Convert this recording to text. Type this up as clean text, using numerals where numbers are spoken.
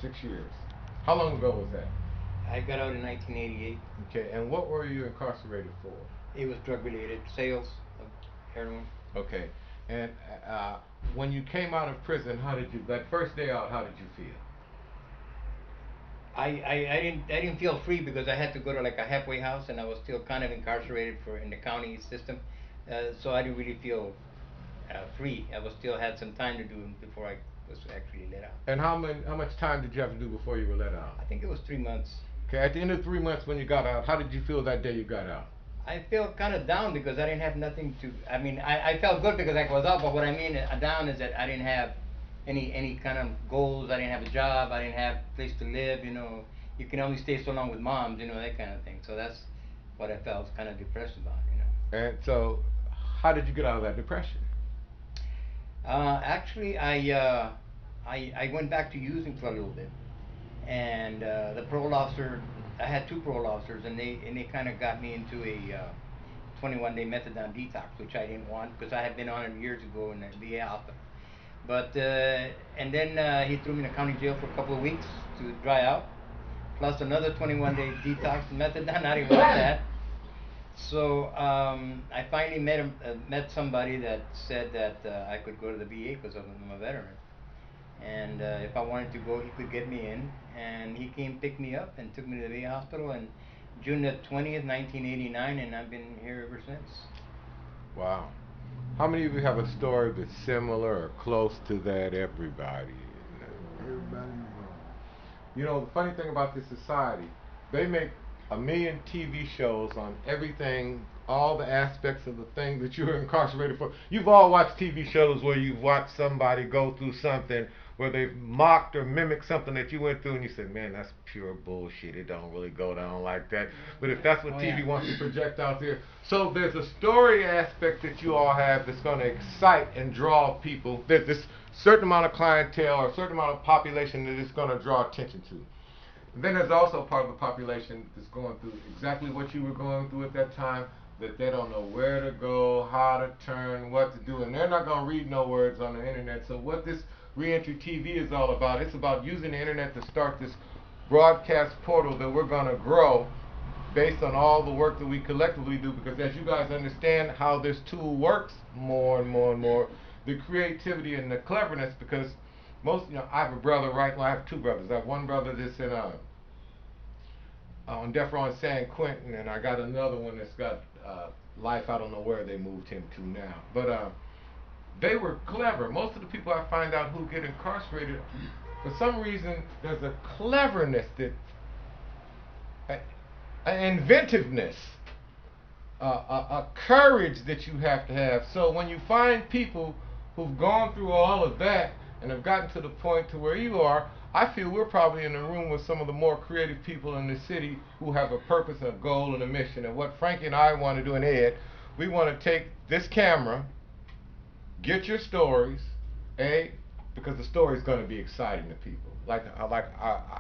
6 years. How long ago was that? I got out in 1988. Okay, and what were you incarcerated for? It was drug related, sales of heroin. Okay, and uh, when you came out of prison, how did you, that first day out, how did you feel? I didn't feel free because I had to go to like a halfway house and I was still kind of incarcerated for in the county system, so I didn't really feel free. I was still had some time to do before I was actually let out. And how much time did you have to do before you were let out? I think it was 3 months. Okay, at the end of 3 months when you got out, how did you feel that day you got out? I felt kind of down because I didn't have nothing to. I mean, I felt good because I was out, but what I mean down is that I didn't have any kind of goals. I didn't have a job. I didn't have a place to live. You can only stay so long with moms. That kind of thing. So that's what I felt kind of depressed about. And so, how did you get out of that depression? Actually, I went back to using for a little bit, and the parole officer. I had two parole officers, and they kind of got me into a 21-day methadone detox, which I didn't want because I had been on it years ago in the VA hospital. But and then he threw me in a county jail for a couple of weeks to dry out, plus another 21-day detox methadone. I didn't want that. So I finally met somebody that said that I could go to the VA because I'm a veteran, and if I wanted to go, he could get me in. And he came pick me up and took me to the VA hospital in June the 20th, 1989, and I've been here ever since. Wow. How many of you have a story that's similar or close to that? Everybody. Everybody involved. The funny thing about this society, they make a million TV shows on everything, all the aspects of the thing that you're incarcerated for. You've all watched TV shows where you've watched somebody go through something where they've mocked or mimicked something that you went through, and you said, "Man, that's pure bullshit. It don't really go down like that." But if that's what Oh TV yeah. wants to project out there, so there's a story aspect that you all have that's going to excite and draw people. There's this certain amount of clientele or a certain amount of population that it's going to draw attention to. And then there's also part of the population that's going through exactly what you were going through at that time, that they don't know where to go, how to turn, what to do, and they're not going to read no words on the internet. So what this Reentry TV is all about, it's about using the internet to start this broadcast portal that we're going to grow based on all the work that we collectively do, because as you guys understand how this tool works more and more and more, the creativity and the cleverness, because I have a brother, right? Well, I have two brothers. I have one brother that's in on death row in San Quentin, and I got another one that's got life. I don't know where they moved him to now, but they were clever. Most of the people I find out who get incarcerated, for some reason, there's a cleverness that, an inventiveness, a courage that you have to have. So when you find people who've gone through all of that and have gotten to the point to where you are, I feel we're probably in a room with some of the more creative people in the city who have a purpose, a goal, and a mission. And what Frankie and I want to do, and Ed, we want to take this camera, get your stories, because the story is going to be exciting to people. Like I